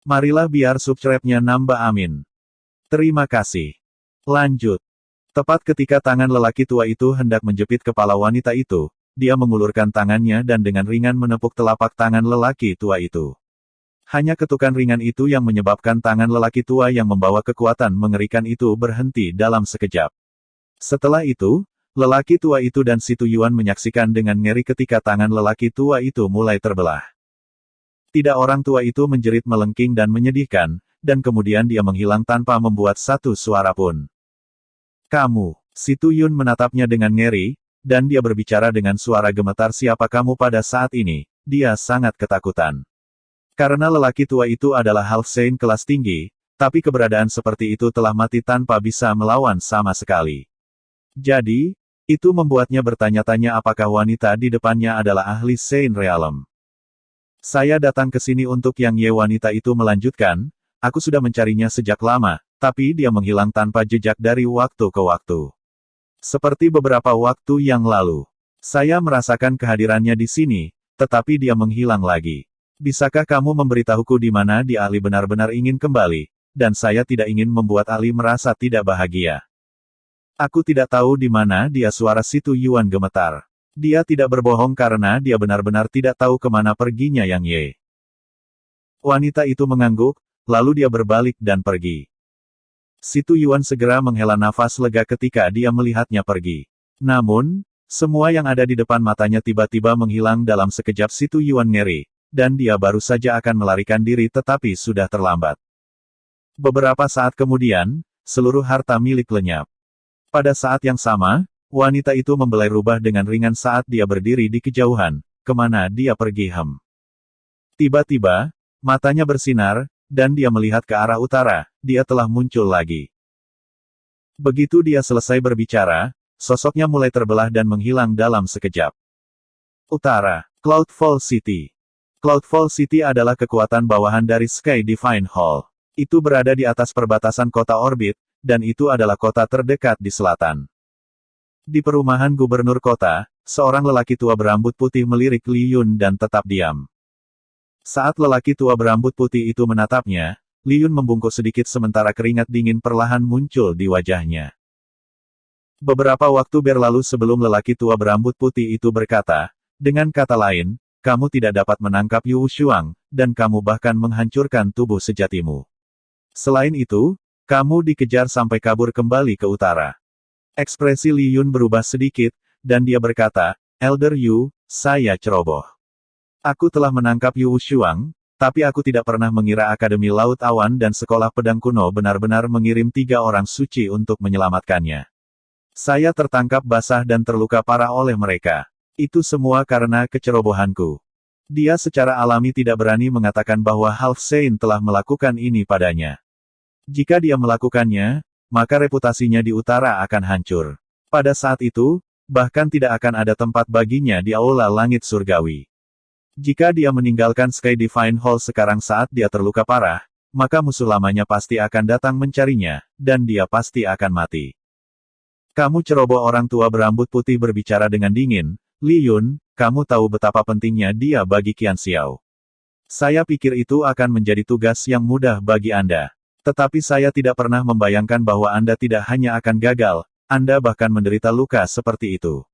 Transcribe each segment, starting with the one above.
Marilah biar subscribe-nya nambah amin. Terima kasih. Lanjut. Tepat ketika tangan lelaki tua itu hendak menjepit kepala wanita itu, dia mengulurkan tangannya dan dengan ringan menepuk telapak tangan lelaki tua itu. Hanya ketukan ringan itu yang menyebabkan tangan lelaki tua yang membawa kekuatan mengerikan itu berhenti dalam sekejap. Setelah itu, lelaki tua itu dan Si Tuyuan menyaksikan dengan ngeri ketika tangan lelaki tua itu mulai terbelah. Tidak, orang tua itu menjerit melengking dan menyedihkan, dan kemudian dia menghilang tanpa membuat satu suara pun. Kamu, Si Tuyun menatapnya dengan ngeri, dan dia berbicara dengan suara gemetar, siapa kamu pada saat ini? Dia sangat ketakutan. Karena lelaki tua itu adalah Half Saint kelas tinggi, tapi keberadaan seperti itu telah mati tanpa bisa melawan sama sekali. Jadi, itu membuatnya bertanya-tanya apakah wanita di depannya adalah ahli Saint Realm. Saya datang ke sini untuk Yang Ye, wanita itu melanjutkan, aku sudah mencarinya sejak lama, tapi dia menghilang tanpa jejak dari waktu ke waktu. Seperti beberapa waktu yang lalu. Saya merasakan kehadirannya di sini, tetapi dia menghilang lagi. Bisakah kamu memberitahuku di mana dia? Ali benar-benar ingin kembali, dan saya tidak ingin membuat Ali merasa tidak bahagia. Aku tidak tahu di mana dia, suara Si Tuyuan gemetar. Dia tidak berbohong karena dia benar-benar tidak tahu kemana perginya Yang Ye. Wanita itu mengangguk, lalu dia berbalik dan pergi. Si Tuyuan segera menghela nafas lega ketika dia melihatnya pergi. Namun, semua yang ada di depan matanya tiba-tiba menghilang dalam sekejap. Si Tuyuan ngeri, dan dia baru saja akan melarikan diri tetapi sudah terlambat. Beberapa saat kemudian, seluruh harta milik lenyap. Pada saat yang sama, wanita itu membelai rubah dengan ringan saat dia berdiri di kejauhan, kemana dia pergi Tiba-tiba, matanya bersinar, dan dia melihat ke arah utara, dia telah muncul lagi. Begitu dia selesai berbicara, sosoknya mulai terbelah dan menghilang dalam sekejap. Utara, Cloudfall City. Cloudfall City adalah kekuatan bawahan dari Sky Divine Hall. Itu berada di atas perbatasan kota Orbit, dan itu adalah kota terdekat di selatan. Di perumahan gubernur kota, seorang lelaki tua berambut putih melirik Li Yun dan tetap diam. Saat lelaki tua berambut putih itu menatapnya, Li Yun membungkuk sedikit sementara keringat dingin perlahan muncul di wajahnya. Beberapa waktu berlalu sebelum lelaki tua berambut putih itu berkata, dengan kata lain, kamu tidak dapat menangkap Yu Shuang, dan kamu bahkan menghancurkan tubuh sejatimu. Selain itu, kamu dikejar sampai kabur kembali ke utara. Ekspresi Li Yun berubah sedikit, dan dia berkata, Elder Yu, saya ceroboh. Aku telah menangkap Yu Shuang, tapi aku tidak pernah mengira Akademi Laut Awan dan Sekolah Pedang Kuno benar-benar mengirim 3 orang suci untuk menyelamatkannya. Saya tertangkap basah dan terluka parah oleh mereka. Itu semua karena kecerobohanku. Dia secara alami tidak berani mengatakan bahwa Half Saint telah melakukan ini padanya. Jika dia melakukannya, maka reputasinya di utara akan hancur. Pada saat itu, bahkan tidak akan ada tempat baginya di aula langit surgawi. Jika dia meninggalkan Sky Divine Hall sekarang saat dia terluka parah, maka musuh lamanya pasti akan datang mencarinya, dan dia pasti akan mati. Kamu ceroboh, orang tua berambut putih berbicara dengan dingin. Li Yun, kamu tahu betapa pentingnya dia bagi Qian Xiao. Saya pikir itu akan menjadi tugas yang mudah bagi Anda. Tetapi saya tidak pernah membayangkan bahwa Anda tidak hanya akan gagal, Anda bahkan menderita luka seperti itu.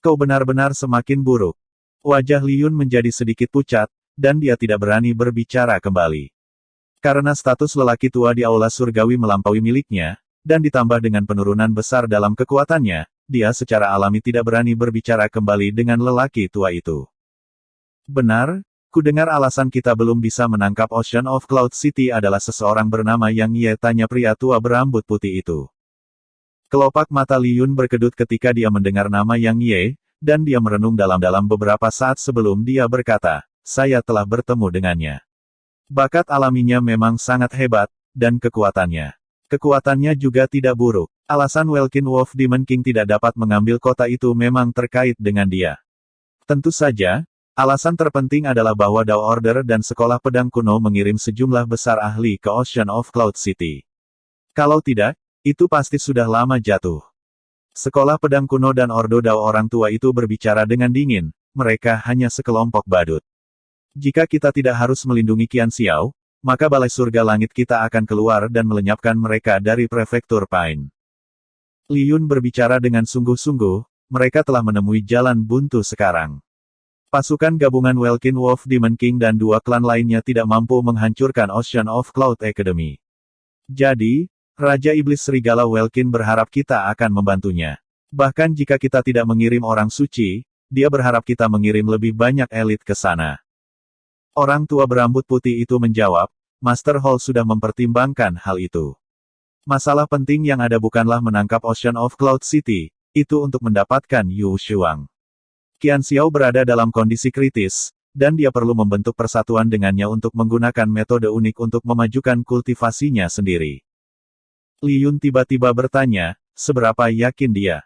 Kau benar-benar semakin buruk. Wajah Li Yun menjadi sedikit pucat, dan dia tidak berani berbicara kembali. Karena status lelaki tua di aula surgawi melampaui miliknya, dan ditambah dengan penurunan besar dalam kekuatannya, dia secara alami tidak berani berbicara kembali dengan lelaki tua itu. Benar, ku dengar alasan kita belum bisa menangkap Ocean of Cloud City adalah seseorang bernama Yang Ye, tanya pria tua berambut putih itu. Kelopak mata Li Yun berkedut ketika dia mendengar nama Yang Ye, dan dia merenung dalam-dalam beberapa saat sebelum dia berkata, saya telah bertemu dengannya. Bakat alaminya memang sangat hebat, dan kekuatannya juga tidak buruk. Alasan Welkin Wolf Demon King tidak dapat mengambil kota itu memang terkait dengan dia. Tentu saja, alasan terpenting adalah bahwa Dao Order dan Sekolah Pedang Kuno mengirim sejumlah besar ahli ke Ocean of Cloud City. Kalau tidak, itu pasti sudah lama jatuh. Sekolah Pedang Kuno dan Ordo Dao orang tua itu berbicara dengan dingin, mereka hanya sekelompok badut. Jika kita tidak harus melindungi Qian Xiao, maka balai surga langit kita akan keluar dan melenyapkan mereka dari prefektur Pain. Li Yun berbicara dengan sungguh-sungguh, mereka telah menemui jalan buntu sekarang. Pasukan gabungan Welkin Wolf Demon King dan dua klan lainnya tidak mampu menghancurkan Ocean of Cloud Academy. Jadi, Raja Iblis Serigala Welkin berharap kita akan membantunya. Bahkan jika kita tidak mengirim orang suci, dia berharap kita mengirim lebih banyak elit ke sana. Orang tua berambut putih itu menjawab, Master Hall sudah mempertimbangkan hal itu. Masalah penting yang ada bukanlah menangkap Ocean of Cloud City, itu untuk mendapatkan Yu Shuang. Qian Xiao berada dalam kondisi kritis, dan dia perlu membentuk persatuan dengannya untuk menggunakan metode unik untuk memajukan kultivasinya sendiri. Li Yun tiba-tiba bertanya, seberapa yakin dia?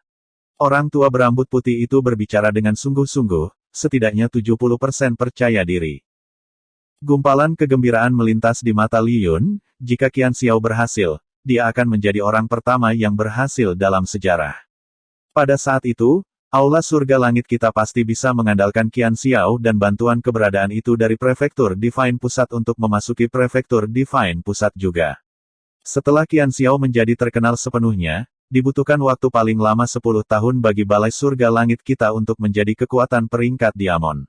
Orang tua berambut putih itu berbicara dengan sungguh-sungguh, setidaknya 70% percaya diri. Gumpalan kegembiraan melintas di mata Li Yun, jika Qian Xiao berhasil, dia akan menjadi orang pertama yang berhasil dalam sejarah. Pada saat itu, Aula Surga Langit kita pasti bisa mengandalkan Qian Xiao dan bantuan keberadaan itu dari Prefektur Divine Pusat untuk memasuki Prefektur Divine Pusat juga. Setelah Qian Xiao menjadi terkenal sepenuhnya, dibutuhkan waktu paling lama 10 tahun bagi Balai Surga Langit kita untuk menjadi kekuatan peringkat Diamond.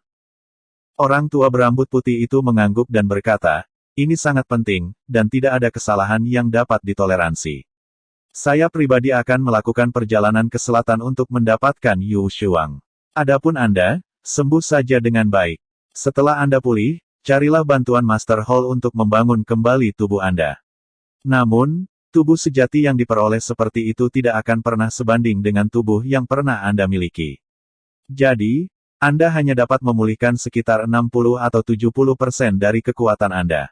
Orang tua berambut putih itu mengangguk dan berkata, ini sangat penting, dan tidak ada kesalahan yang dapat ditoleransi. Saya pribadi akan melakukan perjalanan ke selatan untuk mendapatkan Yu Shuang. Adapun Anda, sembuh saja dengan baik. Setelah Anda pulih, carilah bantuan Master Hall untuk membangun kembali tubuh Anda. Namun, tubuh sejati yang diperoleh seperti itu tidak akan pernah sebanding dengan tubuh yang pernah Anda miliki. Jadi, Anda hanya dapat memulihkan sekitar 60 atau 70% dari kekuatan Anda.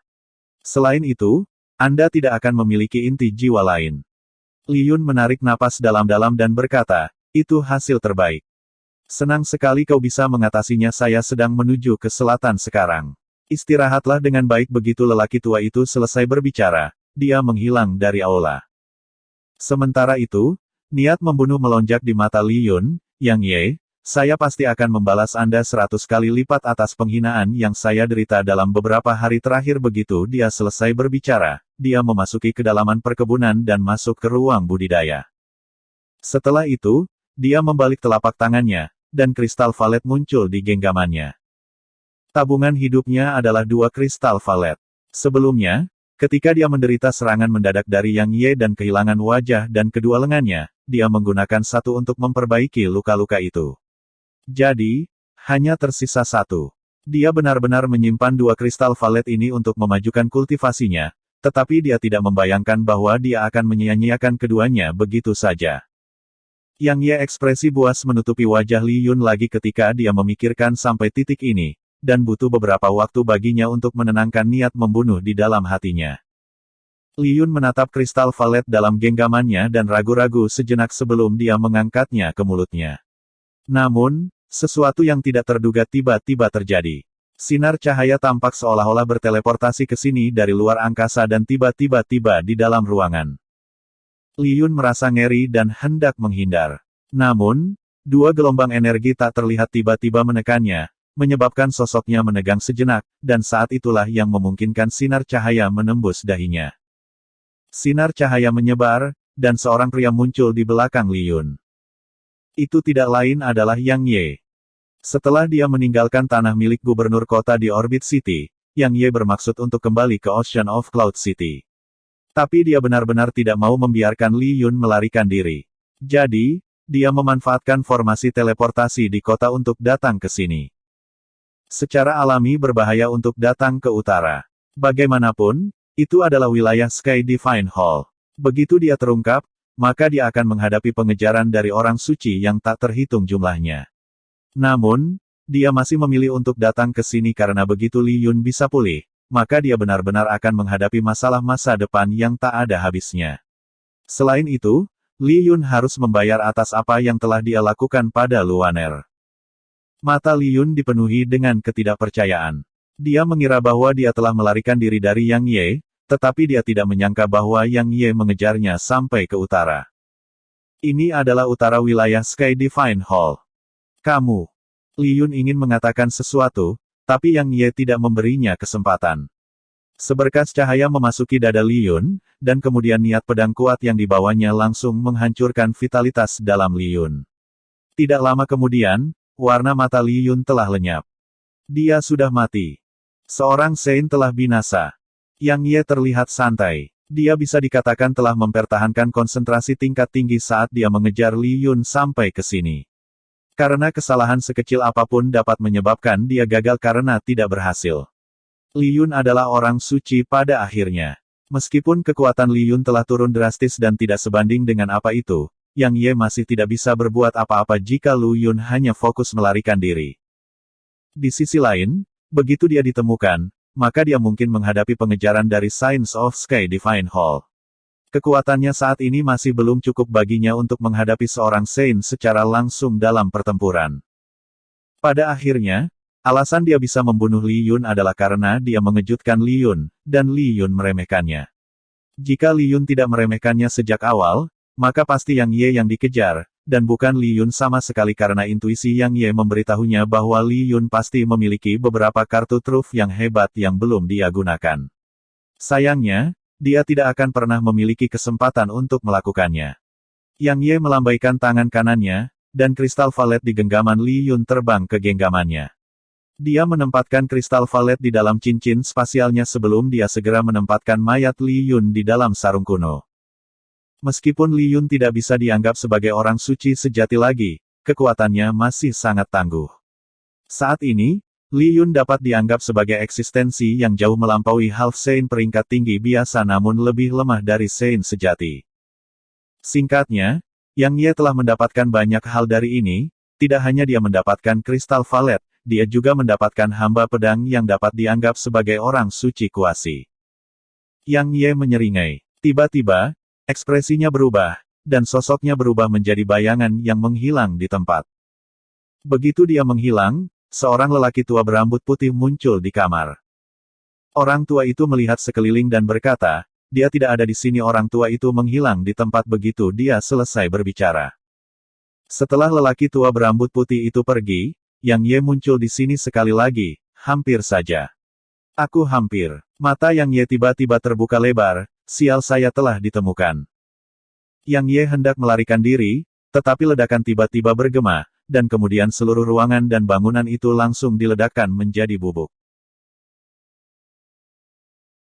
Selain itu, Anda tidak akan memiliki inti jiwa lain. Li Yun menarik napas dalam-dalam dan berkata, itu hasil terbaik. Senang sekali kau bisa mengatasinya. Saya sedang menuju ke selatan sekarang. Istirahatlah dengan baik. Begitu lelaki tua itu selesai berbicara, dia menghilang dari aula. Sementara itu, niat membunuh melonjak di mata Li Yun. Yang Ye, saya pasti akan membalas Anda 100 kali lipat atas penghinaan yang saya derita dalam beberapa hari terakhir. Begitu dia selesai berbicara, dia memasuki kedalaman perkebunan dan masuk ke ruang budidaya. Setelah itu, dia membalik telapak tangannya, dan kristal valet muncul di genggamannya. Tabungan hidupnya adalah 2 kristal valet. Sebelumnya, ketika dia menderita serangan mendadak dari Yang Ye dan kehilangan wajah dan kedua lengannya, dia menggunakan 1 untuk memperbaiki luka-luka itu. Jadi, hanya tersisa 1. Dia benar-benar menyimpan 2 kristal valet ini untuk memajukan kultivasinya, tetapi dia tidak membayangkan bahwa dia akan menyia-nyiakan keduanya begitu saja. Yang Ye ekspresi buas menutupi wajah Li Yun lagi ketika dia memikirkan sampai titik ini, dan butuh beberapa waktu baginya untuk menenangkan niat membunuh di dalam hatinya. Li Yun menatap kristal valet dalam genggamannya dan ragu-ragu sejenak sebelum dia mengangkatnya ke mulutnya. Namun, sesuatu yang tidak terduga tiba-tiba terjadi. Sinar cahaya tampak seolah-olah berteleportasi ke sini dari luar angkasa dan tiba-tiba tiba di dalam ruangan. Li Yun merasa ngeri dan hendak menghindar. Namun, 2 gelombang energi tak terlihat tiba-tiba menekannya, menyebabkan sosoknya menegang sejenak, dan saat itulah yang memungkinkan sinar cahaya menembus dahinya. Sinar cahaya menyebar, dan seorang pria muncul di belakang Li Yun. Itu tidak lain adalah Yang Ye. Setelah dia meninggalkan tanah milik gubernur kota di Orbit City, Yang Ye bermaksud untuk kembali ke Ocean of Cloud City. Tapi dia benar-benar tidak mau membiarkan Li Yun melarikan diri. Jadi, dia memanfaatkan formasi teleportasi di kota untuk datang ke sini. Secara alami berbahaya untuk datang ke utara. Bagaimanapun, itu adalah wilayah Sky Divine Hall. Begitu dia terungkap, maka dia akan menghadapi pengejaran dari orang suci yang tak terhitung jumlahnya. Namun, dia masih memilih untuk datang ke sini karena begitu Li Yun bisa pulih, maka dia benar-benar akan menghadapi masalah masa depan yang tak ada habisnya. Selain itu, Li Yun harus membayar atas apa yang telah dia lakukan pada Luaner. Mata Li Yun dipenuhi dengan ketidakpercayaan. Dia mengira bahwa dia telah melarikan diri dari Yang Ye, tetapi dia tidak menyangka bahwa Yang Ye mengejarnya sampai ke utara. Ini adalah utara wilayah Sky Divine Hall. Kamu. Li Yun ingin mengatakan sesuatu, tapi Yang Ye tidak memberinya kesempatan. Seberkas cahaya memasuki dada Li Yun, dan kemudian niat pedang kuat yang dibawanya langsung menghancurkan vitalitas dalam Li Yun. Tidak lama kemudian, warna mata Li Yun telah lenyap. Dia sudah mati. Seorang Saint telah binasa. Yang Ye terlihat santai. Dia bisa dikatakan telah mempertahankan konsentrasi tingkat tinggi saat dia mengejar Li Yun sampai ke sini. Karena kesalahan sekecil apapun dapat menyebabkan dia gagal karena tidak berhasil. Li Yun adalah orang suci pada akhirnya. Meskipun kekuatan Li Yun telah turun drastis dan tidak sebanding dengan apa itu, Yang Ye masih tidak bisa berbuat apa-apa jika Lu Yun hanya fokus melarikan diri. Di sisi lain, begitu dia ditemukan, maka dia mungkin menghadapi pengejaran dari Signs of Sky Divine Hall. Kekuatannya saat ini masih belum cukup baginya untuk menghadapi seorang Saint secara langsung dalam pertempuran. Pada akhirnya, alasan dia bisa membunuh Li Yun adalah karena dia mengejutkan Li Yun, dan Li Yun meremehkannya. Jika Li Yun tidak meremehkannya sejak awal, maka pasti Yang Ye yang dikejar, dan bukan Li Yun sama sekali karena intuisi Yang Ye memberitahunya bahwa Li Yun pasti memiliki beberapa kartu truf yang hebat yang belum dia gunakan. Sayangnya, dia tidak akan pernah memiliki kesempatan untuk melakukannya. Yang Ye melambaikan tangan kanannya, dan kristal valet di genggaman Li Yun terbang ke genggamannya. Dia menempatkan kristal valet di dalam cincin spasialnya sebelum dia segera menempatkan mayat Li Yun di dalam sarung kuno. Meskipun Li Yun tidak bisa dianggap sebagai orang suci sejati lagi, kekuatannya masih sangat tangguh. Saat ini, Li Yun dapat dianggap sebagai eksistensi yang jauh melampaui Half Saint peringkat tinggi biasa namun lebih lemah dari Saint sejati. Singkatnya, Yang Ye telah mendapatkan banyak hal dari ini, tidak hanya dia mendapatkan kristal valet, dia juga mendapatkan hamba pedang yang dapat dianggap sebagai orang suci kuasi. Yang Ye menyeringai. Tiba-tiba, ekspresinya berubah, dan sosoknya berubah menjadi bayangan yang menghilang di tempat. Begitu dia menghilang, seorang lelaki tua berambut putih muncul di kamar. Orang tua itu melihat sekeliling dan berkata, dia tidak ada di sini. Orang tua itu menghilang di tempat begitu dia selesai berbicara. Setelah lelaki tua berambut putih itu pergi, Yang Ye muncul di sini sekali lagi, hampir saja. Aku hampir. Mata Yang Ye tiba-tiba terbuka lebar, sial saya telah ditemukan. Yang Ye hendak melarikan diri, tetapi ledakan tiba-tiba bergema, dan kemudian seluruh ruangan dan bangunan itu langsung diledakkan menjadi bubuk.